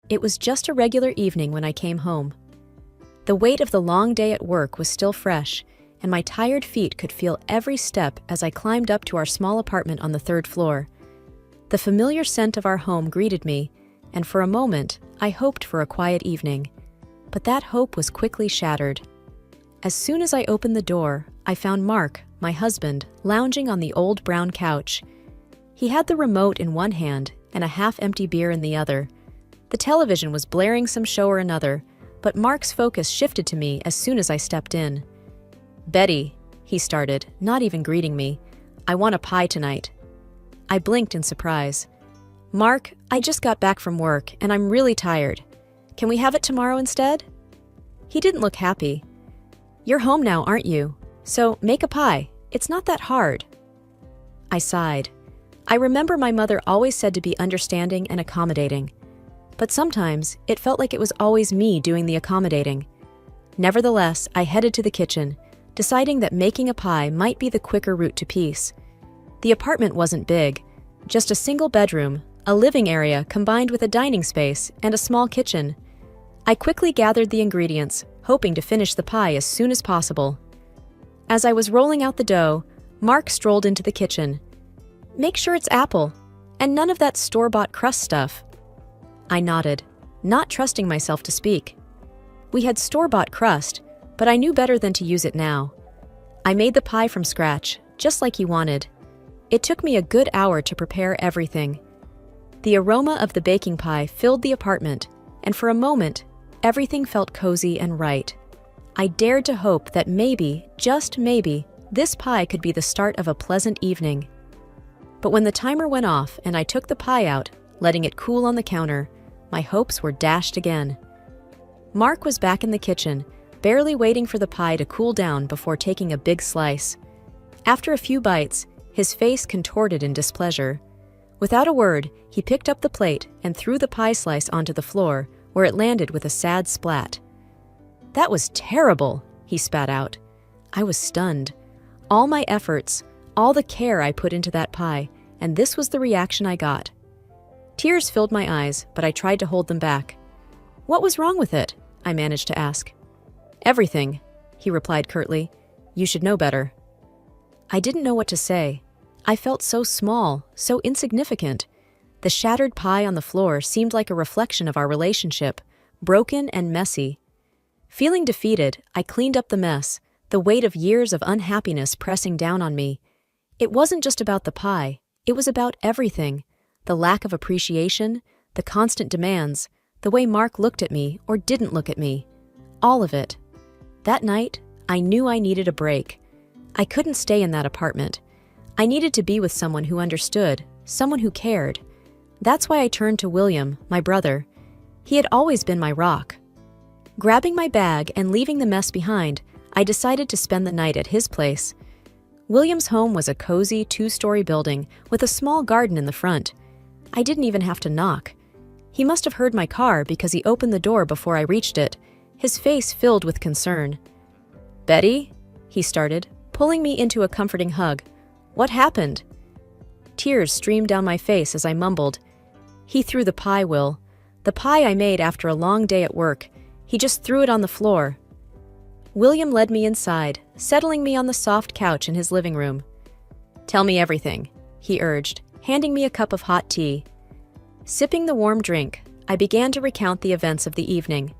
It was just a regular evening when I came home. The weight of the long day at work was still fresh, and my tired feet could feel every step as I climbed up to our small apartment on the third floor. The familiar scent of our home greeted me, and for a moment, I hoped for a quiet evening. But that hope was quickly shattered. As soon as I opened the door, I found Mark, my husband, lounging on the old brown couch. He had the remote in one hand and a half-empty beer in the other. The television was blaring some show or another, but Mark's focus shifted to me as soon as I stepped in. "Betty," he started, not even greeting me, "I want a pie tonight." I blinked in surprise. "Mark, I just got back from work and I'm really tired. Can we have it tomorrow instead?" He didn't look happy. "You're home now, aren't you? So make a pie. It's not that hard." I sighed. I remember my mother always said to be understanding and accommodating. But sometimes it felt like it was always me doing the accommodating. Nevertheless, I headed to the kitchen, deciding that making a pie might be the quicker route to peace. The apartment wasn't big, just a single bedroom, a living area combined with a dining space, and a small kitchen. I quickly gathered the ingredients, hoping to finish the pie as soon as possible. As I was rolling out the dough, Mark strolled into the kitchen. "Make sure it's apple, and none of that store-bought crust stuff." I nodded, not trusting myself to speak. We had store-bought crust, but I knew better than to use it now. I made the pie from scratch, just like he wanted. It took me a good hour to prepare everything. The aroma of the baking pie filled the apartment, and for a moment, everything felt cozy and right. I dared to hope that maybe, just maybe, this pie could be the start of a pleasant evening. But when the timer went off and I took the pie out, letting it cool on the counter, my hopes were dashed again. Mark was back in the kitchen, barely waiting for the pie to cool down before taking a big slice. After a few bites, his face contorted in displeasure. Without a word, he picked up the plate and threw the pie slice onto the floor, where it landed with a sad splat. "That was terrible," he spat out. I was stunned. All my efforts, all the care I put into that pie, and this was the reaction I got. Tears filled my eyes, but I tried to hold them back. "What was wrong with it?" I managed to ask. "Everything," he replied curtly. "You should know better." I didn't know what to say. I felt so small, so insignificant. The shattered pie on the floor seemed like a reflection of our relationship, broken and messy. Feeling defeated, I cleaned up the mess, the weight of years of unhappiness pressing down on me. It wasn't just about the pie, it was about everything. The lack of appreciation, the constant demands, the way Mark looked at me or didn't look at me. All of it. That night, I knew I needed a break. I couldn't stay in that apartment. I needed to be with someone who understood, someone who cared. That's why I turned to William, my brother. He had always been my rock. Grabbing my bag and leaving the mess behind, I decided to spend the night at his place. William's home was a cozy two-story building with a small garden in the front. I didn't even have to knock. He must have heard my car because he opened the door before I reached it, his face filled with concern. "Betty?" he started, pulling me into a comforting hug. "What happened?" Tears streamed down my face as I mumbled. "He threw the pie, Will. The pie I made after a long day at work. He just threw it on the floor." William led me inside, settling me on the soft couch in his living room. "Tell me everything," he urged, handing me a cup of hot tea. Sipping the warm drink, I began to recount the events of the evening.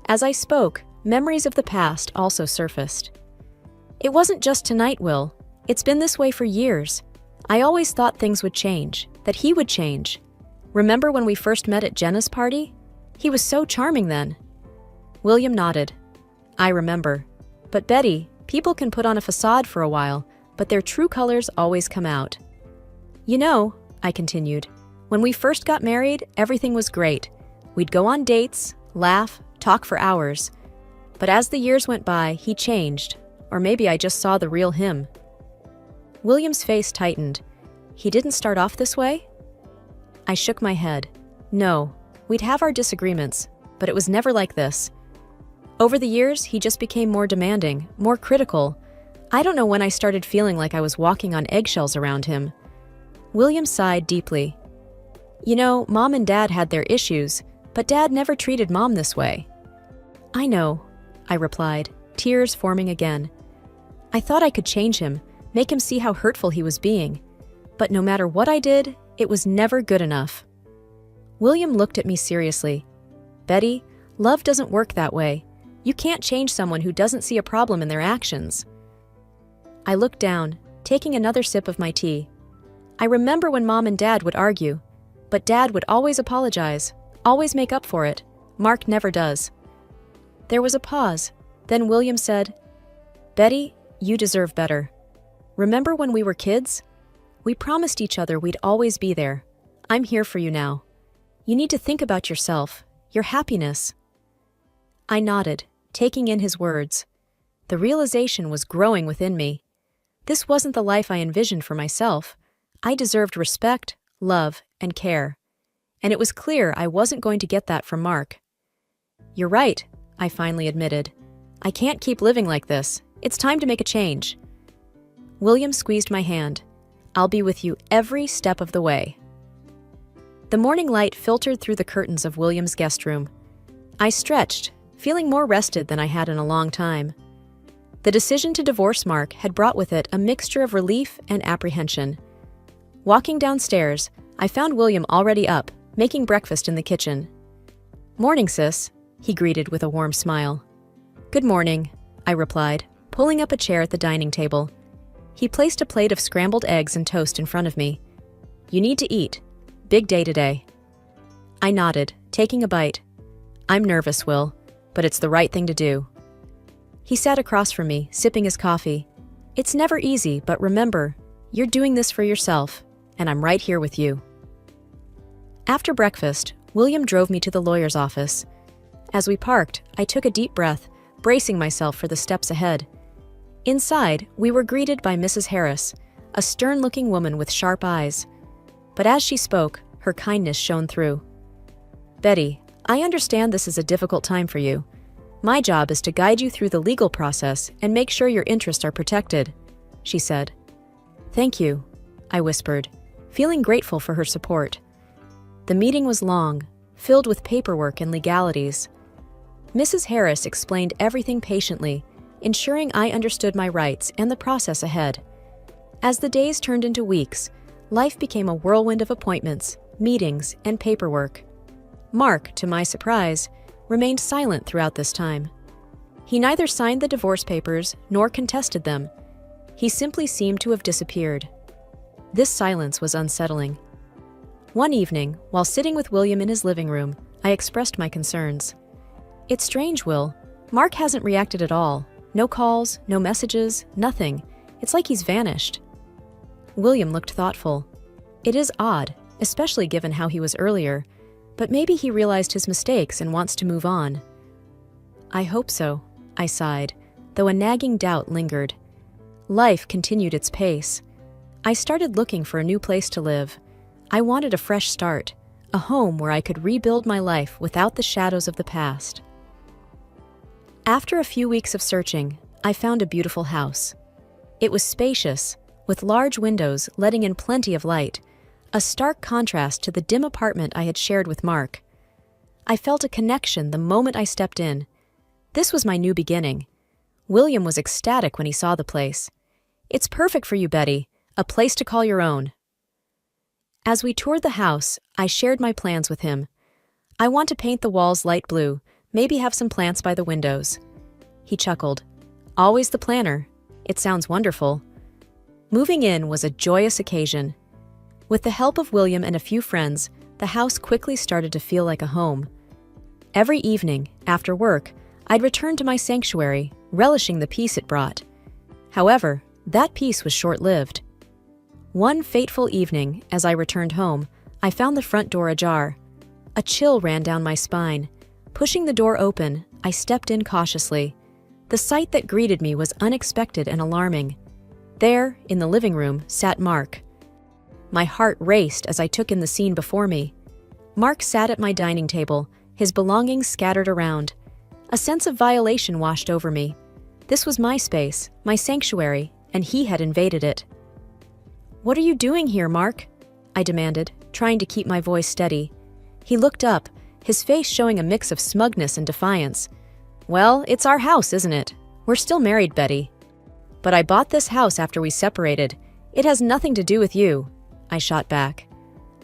As I spoke, memories of the past also surfaced. "It wasn't just tonight, Will. It's been this way for years. I always thought things would change, that he would change. Remember when we first met at Jenna's party? He was so charming then." William nodded. "I remember. But Betty, people can put on a facade for a while, but their true colors always come out." "You know," I continued, "when we first got married, everything was great. We'd go on dates, laugh, talk for hours. But as the years went by, he changed, or maybe I just saw the real him." William's face tightened. "He didn't start off this way?" I shook my head. "No, we'd have our disagreements, but it was never like this. Over the years, he just became more demanding, more critical. I don't know when I started feeling like I was walking on eggshells around him." William sighed deeply. "You know, Mom and Dad had their issues, but Dad never treated Mom this way." "I know," I replied, tears forming again. I thought I could change him, make him see how hurtful he was being. But no matter what I did, it was never good enough. William looked at me seriously. "Betty, love doesn't work that way. You can't change someone who doesn't see a problem in their actions." I looked down, taking another sip of my tea. I remember when Mom and Dad would argue, but Dad would always apologize, always make up for it. Mark never does. There was a pause. Then William said, "Betty, you deserve better. Remember when we were kids? We promised each other we'd always be there. I'm here for you now. You need to think about yourself, your happiness." I nodded, taking in his words. The realization was growing within me. This wasn't the life I envisioned for myself. I deserved respect, love, and care. And it was clear I wasn't going to get that from Mark. "You're right," I finally admitted. "I can't keep living like this. It's time to make a change." William squeezed my hand. "I'll be with you every step of the way." The morning light filtered through the curtains of William's guest room. I stretched, feeling more rested than I had in a long time. The decision to divorce Mark had brought with it a mixture of relief and apprehension. Walking downstairs, I found William already up, making breakfast in the kitchen. "Morning, sis," he greeted with a warm smile. "Good morning," I replied, pulling up a chair at the dining table. He placed a plate of scrambled eggs and toast in front of me. "You need to eat. Big day today." I nodded, taking a bite. "I'm nervous, Will, but it's the right thing to do." He sat across from me, sipping his coffee. "It's never easy, but remember, you're doing this for yourself, and I'm right here with you." After breakfast, William drove me to the lawyer's office. As we parked, I took a deep breath, bracing myself for the steps ahead. Inside, we were greeted by Mrs. Harris, a stern-looking woman with sharp eyes. But as she spoke, her kindness shone through. "Betty, I understand this is a difficult time for you. My job is to guide you through the legal process and make sure your interests are protected," she said. "Thank you," I whispered, feeling grateful for her support. The meeting was long, filled with paperwork and legalities. Mrs. Harris explained everything patiently, ensuring I understood my rights and the process ahead. As the days turned into weeks, life became a whirlwind of appointments, meetings, and paperwork. Mark, to my surprise, remained silent throughout this time. He neither signed the divorce papers nor contested them. He simply seemed to have disappeared. This silence was unsettling. One evening, while sitting with William in his living room, I expressed my concerns. "It's strange, Will. Mark hasn't reacted at all. No calls, no messages, nothing. It's like he's vanished." William looked thoughtful. "It is odd, especially given how he was earlier, but maybe he realized his mistakes and wants to move on." "I hope so," I sighed, though a nagging doubt lingered. Life continued its pace. I started looking for a new place to live. I wanted a fresh start, a home where I could rebuild my life without the shadows of the past. After a few weeks of searching, I found a beautiful house. It was spacious, with large windows letting in plenty of light, a stark contrast to the dim apartment I had shared with Mark. I felt a connection the moment I stepped in. This was my new beginning. William was ecstatic when he saw the place. "It's perfect for you, Betty, a place to call your own." As we toured the house, I shared my plans with him. "I want to paint the walls light blue, maybe have some plants by the windows." He chuckled. "Always the planner. It sounds wonderful." Moving in was a joyous occasion. With the help of William and a few friends, the house quickly started to feel like a home. Every evening, after work, I'd return to my sanctuary, relishing the peace it brought. However, that peace was short-lived. One fateful evening, as I returned home, I found the front door ajar. A chill ran down my spine. Pushing the door open, I stepped in cautiously. The sight that greeted me was unexpected and alarming. There, in the living room, sat Mark. My heart raced as I took in the scene before me. Mark sat at my dining table, his belongings scattered around. A sense of violation washed over me. This was my space, my sanctuary, and he had invaded it. "What are you doing here, Mark?" I demanded, trying to keep my voice steady. He looked up, his face showing a mix of smugness and defiance. "Well, it's our house, isn't it? We're still married, Betty." "But I bought this house after we separated. It has nothing to do with you," I shot back.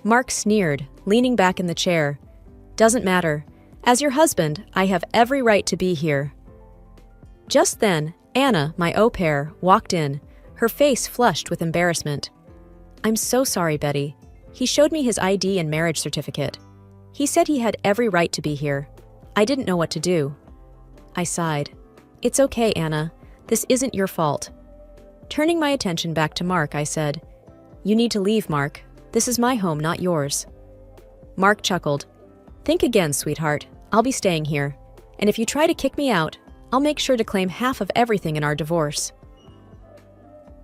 Mark sneered, leaning back in the chair. "Doesn't matter. As your husband, I have every right to be here." Just then, Anna, my au pair, walked in, her face flushed with embarrassment. "I'm so sorry, Betty. He showed me his ID and marriage certificate. He said he had every right to be here. I didn't know what to do." I sighed. "It's okay, Anna. This isn't your fault." Turning my attention back to Mark, I said, "You need to leave, Mark. This is my home, not yours." Mark chuckled. "Think again, sweetheart. I'll be staying here. And if you try to kick me out, I'll make sure to claim half of everything in our divorce."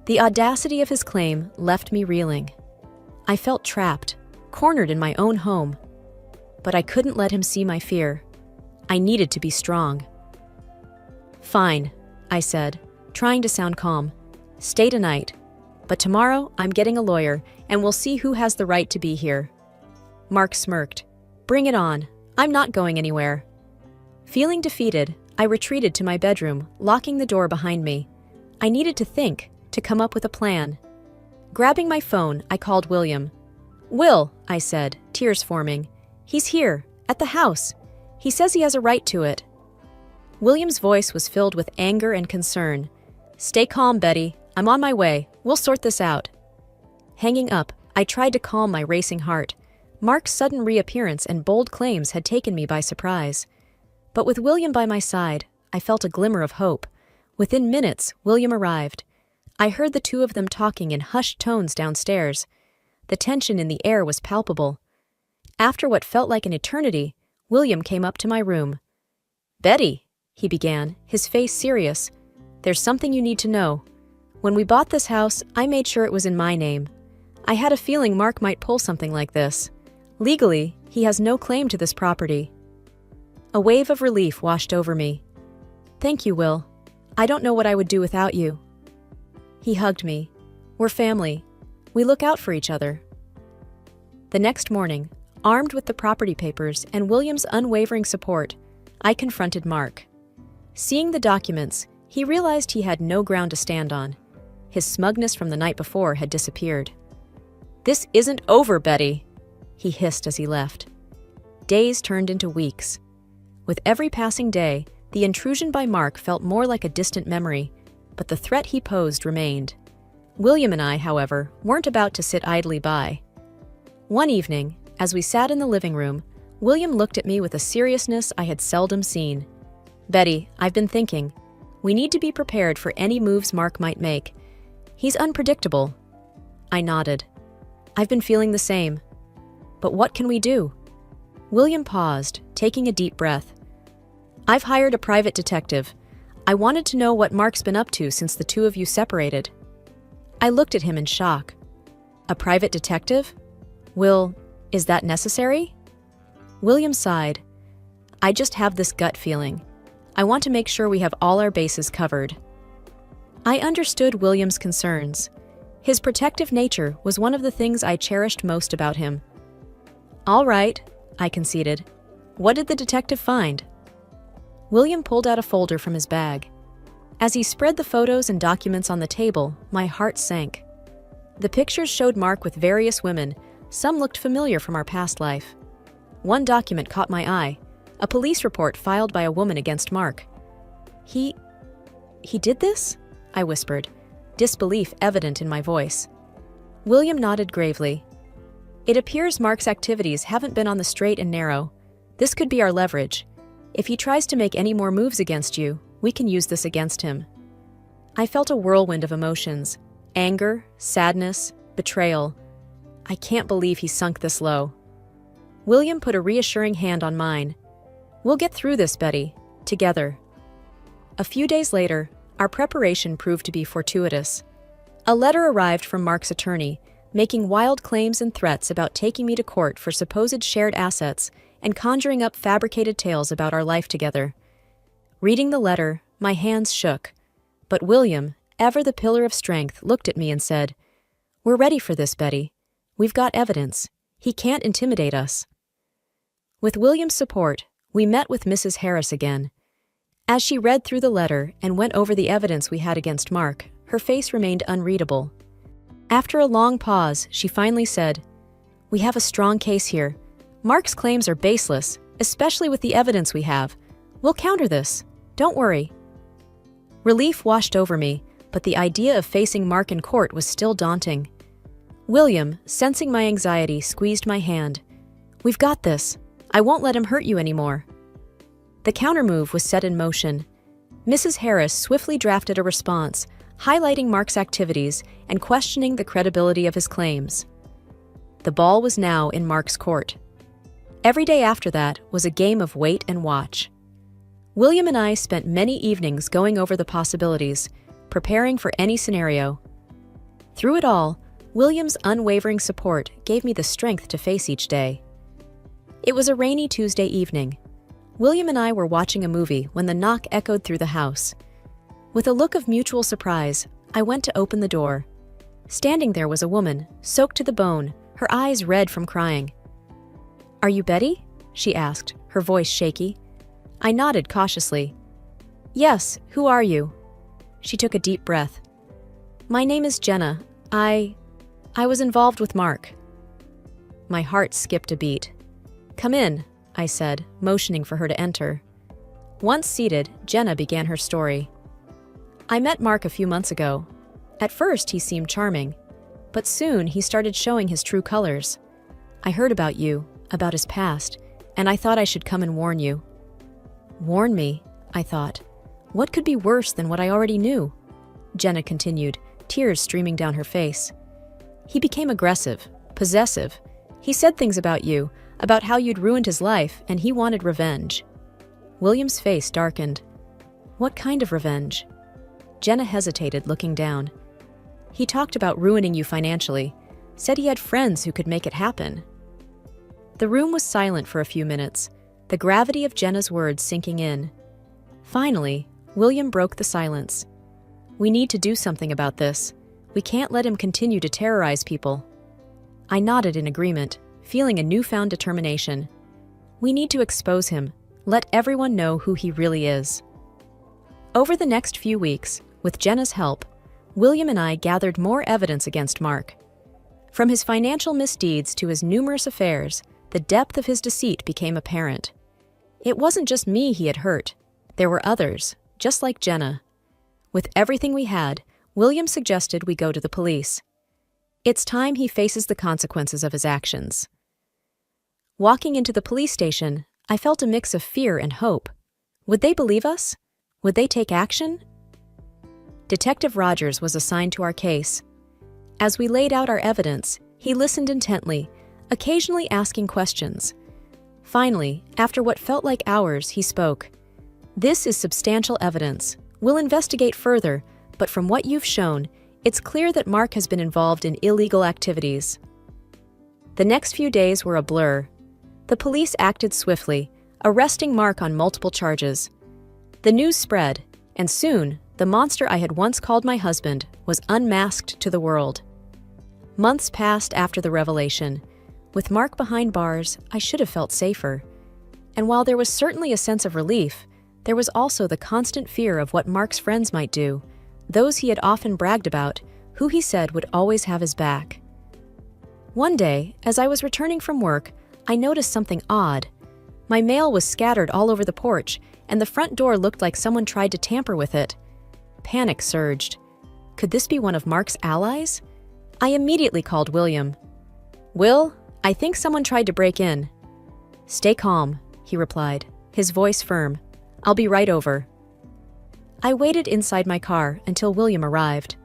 The audacity of his claim left me reeling. I felt trapped, cornered in my own home. But I couldn't let him see my fear. I needed to be strong. "Fine," I said, trying to sound calm. "Stay tonight. But tomorrow, I'm getting a lawyer, and we'll see who has the right to be here." Mark smirked. "Bring it on. I'm not going anywhere." Feeling defeated, I retreated to my bedroom, locking the door behind me. I needed to think, to come up with a plan. Grabbing my phone, I called William. "Will," I said, tears forming. "He's here, at the house. He says he has a right to it." William's voice was filled with anger and concern. "Stay calm, Betty. I'm on my way. We'll sort this out." Hanging up, I tried to calm my racing heart. Mark's sudden reappearance and bold claims had taken me by surprise. But with William by my side, I felt a glimmer of hope. Within minutes, William arrived. I heard the two of them talking in hushed tones downstairs. The tension in the air was palpable. After what felt like an eternity, William came up to my room. "Betty," he began, his face serious, "there's something you need to know. When we bought this house, I made sure it was in my name. I had a feeling Mark might pull something like this. Legally, he has no claim to this property." A wave of relief washed over me. "Thank you, Will. I don't know what I would do without you." He hugged me. "We're family. We look out for each other." The next morning, armed with the property papers and William's unwavering support, I confronted Mark. Seeing the documents, he realized he had no ground to stand on. His smugness from the night before had disappeared. "This isn't over, Betty," he hissed as he left. Days turned into weeks. With every passing day, the intrusion by Mark felt more like a distant memory, but the threat he posed remained. William and I, however, weren't about to sit idly by. One evening, as we sat in the living room, William looked at me with a seriousness I had seldom seen. "Betty, I've been thinking. We need to be prepared for any moves Mark might make. He's unpredictable." I nodded. "I've been feeling the same. But what can we do?" William paused, taking a deep breath. "I've hired a private detective. I wanted to know what Mark's been up to since the two of you separated." I looked at him in shock. "A private detective? Will, is that necessary?" William sighed. "I just have this gut feeling. I want to make sure we have all our bases covered." I understood William's concerns. His protective nature was one of the things I cherished most about him. "All right," I conceded. "What did the detective find?" William pulled out a folder from his bag. As he spread the photos and documents on the table, my heart sank. The pictures showed Mark with various women. Some looked familiar from our past life. One document caught my eye, a police report filed by a woman against Mark. He did this?" I whispered, disbelief evident in my voice. William nodded gravely. "It appears Mark's activities haven't been on the straight and narrow. This could be our leverage. If he tries to make any more moves against you, we can use this against him." I felt a whirlwind of emotions: anger, sadness, betrayal. I can't believe he sunk this low. William put a reassuring hand on mine. "We'll get through this, Betty, together." A few days later, our preparation proved to be fortuitous. A letter arrived from Mark's attorney, making wild claims and threats about taking me to court for supposed shared assets and conjuring up fabricated tales about our life together. Reading the letter, my hands shook. But William, ever the pillar of strength, looked at me and said, "We're ready for this, Betty. We've got evidence. He can't intimidate us." With William's support, we met with Mrs. Harris again. As she read through the letter and went over the evidence we had against Mark, her face remained unreadable. After a long pause, she finally said, "We have a strong case here. Mark's claims are baseless, especially with the evidence we have. We'll counter this. Don't worry." Relief washed over me, but the idea of facing Mark in court was still daunting. William, sensing my anxiety, squeezed my hand. "We've got this. I won't let him hurt you anymore." The countermove was set in motion. Mrs. Harris swiftly drafted a response, highlighting Mark's activities and questioning the credibility of his claims. The ball was now in Mark's court. Every day after that was a game of wait and watch. William and I spent many evenings going over the possibilities, preparing for any scenario. Through it all, William's unwavering support gave me the strength to face each day. It was a rainy Tuesday evening. William and I were watching a movie when the knock echoed through the house. With a look of mutual surprise, I went to open the door. Standing there was a woman, soaked to the bone, her eyes red from crying. "Are you Betty?" she asked, her voice shaky. I nodded cautiously. "Yes, who are you?" She took a deep breath. "My name is Jenna. I was involved with Mark." My heart skipped a beat. "Come in," I said, motioning for her to enter. Once seated, Jenna began her story. "I met Mark a few months ago. At first, he seemed charming, but soon he started showing his true colors. I heard about you, about his past, and I thought I should come and warn you." "Warn me?" I thought. What could be worse than what I already knew? Jenna continued, tears streaming down her face. "He became aggressive, possessive. He said things about you, about how you'd ruined his life, and he wanted revenge." William's face darkened. "What kind of revenge?" Jenna hesitated, looking down. "He talked about ruining you financially, said he had friends who could make it happen." The room was silent for a few minutes, the gravity of Jenna's words sinking in. Finally, William broke the silence. "We need to do something about this. We can't let him continue to terrorize people." I nodded in agreement, feeling a newfound determination. We need to expose him, let everyone know who he really is. Over the next few weeks, with Jenna's help, William and I gathered more evidence against Mark. From his financial misdeeds to his numerous affairs, the depth of his deceit became apparent. It wasn't just me he had hurt. There were others, just like Jenna. With everything we had, William suggested we go to the police. It's time he faces the consequences of his actions. Walking into the police station, I felt a mix of fear and hope. Would they believe us? Would they take action? Detective Rogers was assigned to our case. As we laid out our evidence, he listened intently, occasionally asking questions. Finally, after what felt like hours, he spoke. "This is substantial evidence. We'll investigate further, but from what you've shown, it's clear that Mark has been involved in illegal activities." The next few days were a blur. The police acted swiftly, arresting Mark on multiple charges. The news spread, and soon, the monster I had once called my husband was unmasked to the world. Months passed after the revelation. With Mark behind bars, I should have felt safer. And while there was certainly a sense of relief, there was also the constant fear of what Mark's friends might do, those he had often bragged about, who he said would always have his back. One day, as I was returning from work, I noticed something odd. My mail was scattered all over the porch, and the front door looked like someone tried to tamper with it. Panic surged. Could this be one of Mark's allies? I immediately called William. "Will, I think someone tried to break in." "Stay calm," he replied, his voice firm. "I'll be right over." I waited inside my car until William arrived.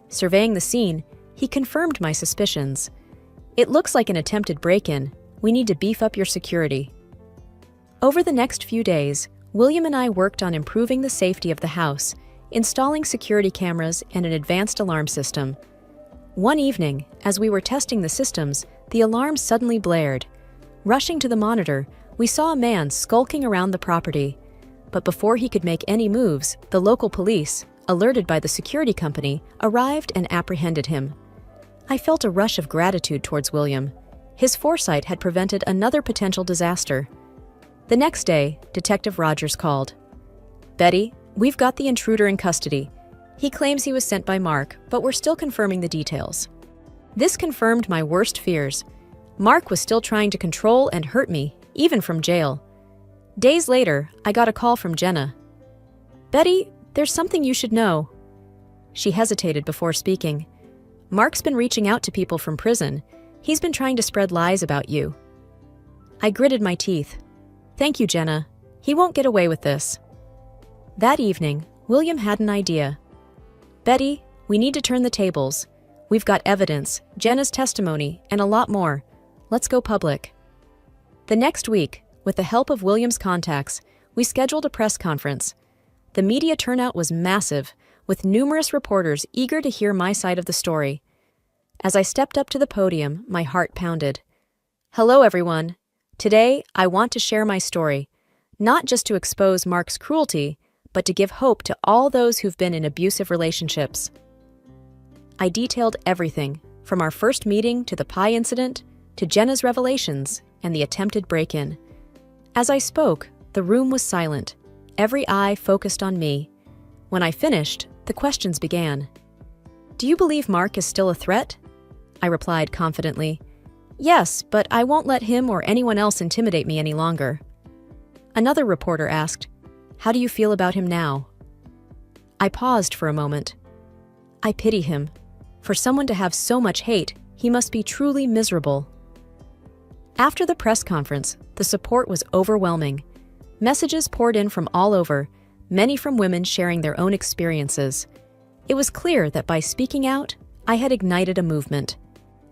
Surveying the scene, he confirmed my suspicions. "It looks like an attempted break-in. We need to beef up your security." Over the next few days, William and I worked on improving the safety of the house, installing security cameras and an advanced alarm system. One evening, as we were testing the systems, the alarm suddenly blared. Rushing to the monitor, we saw a man skulking around the property. But before he could make any moves, the local police, alerted by the security company, arrived and apprehended him. I felt a rush of gratitude towards William. His foresight had prevented another potential disaster. The next day, Detective Rogers called. "Betty, we've got the intruder in custody. He claims he was sent by Mark, but we're still confirming the details." This confirmed my worst fears. Mark was still trying to control and hurt me, even from jail. Days later, I got a call from Jenna. "Betty, there's something you should know." She hesitated before speaking. "Mark's been reaching out to people from prison. He's been trying to spread lies about you." I gritted my teeth. "Thank you, Jenna. He won't get away with this." That evening, William had an idea. "Betty, we need to turn the tables. We've got evidence, Jenna's testimony, and a lot more. Let's go public." The next week, with the help of William's contacts, we scheduled a press conference. The media turnout was massive, with numerous reporters eager to hear my side of the story. As I stepped up to the podium, my heart pounded. "Hello, everyone. Today, I want to share my story, not just to expose Mark's cruelty, but to give hope to all those who've been in abusive relationships." I detailed everything, from our first meeting to the pie incident, to Jenna's revelations and the attempted break-in. As I spoke, the room was silent, every eye focused on me. When I finished, the questions began. "Do you believe Mark is still a threat?" I replied confidently. "Yes, but I won't let him or anyone else intimidate me any longer." Another reporter asked, "How do you feel about him now?" I paused for a moment. "I pity him. For someone to have so much hate, he must be truly miserable." After the press conference, the support was overwhelming. Messages poured in from all over, many from women sharing their own experiences. It was clear that by speaking out, I had ignited a movement.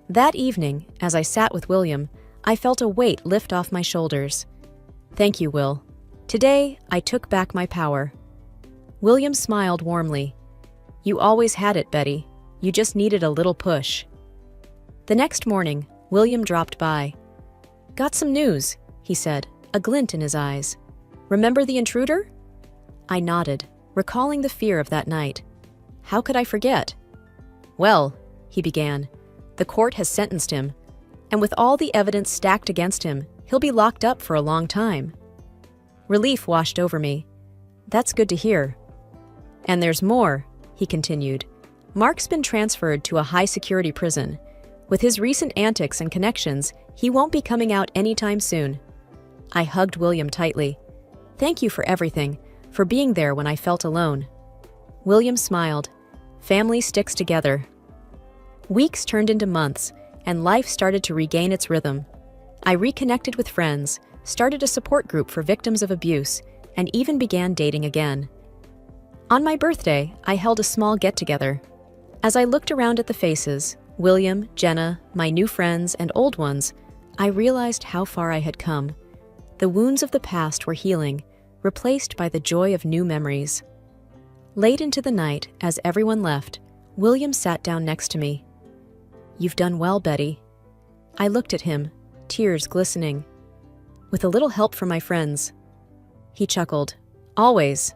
That evening, as I sat with William, I felt a weight lift off my shoulders. "Thank you, Will. Today, I took back my power." William smiled warmly. "You always had it, Betty. You just needed a little push." The next morning, William dropped by. "Got some news," he said, a glint in his eyes. "Remember the intruder?" I nodded, recalling the fear of that night. How could I forget? "Well," he began, "the court has sentenced him, and with all the evidence stacked against him, he'll be locked up for a long time." Relief washed over me. "That's good to hear." "And there's more," he continued. "Mark's been transferred to a high-security prison. With his recent antics and connections, he won't be coming out anytime soon." I hugged William tightly. "Thank you for everything, for being there when I felt alone." William smiled. "Family sticks together." Weeks turned into months, and life started to regain its rhythm. I reconnected with friends, started a support group for victims of abuse, and even began dating again. On my birthday, I held a small get-together. As I looked around at the faces, William, Jenna, my new friends, and old ones, I realized how far I had come. The wounds of the past were healing, replaced by the joy of new memories. Late into the night, as everyone left, William sat down next to me. "You've done well, Betty." I looked at him, tears glistening. "With a little help from my friends." He chuckled. "Always.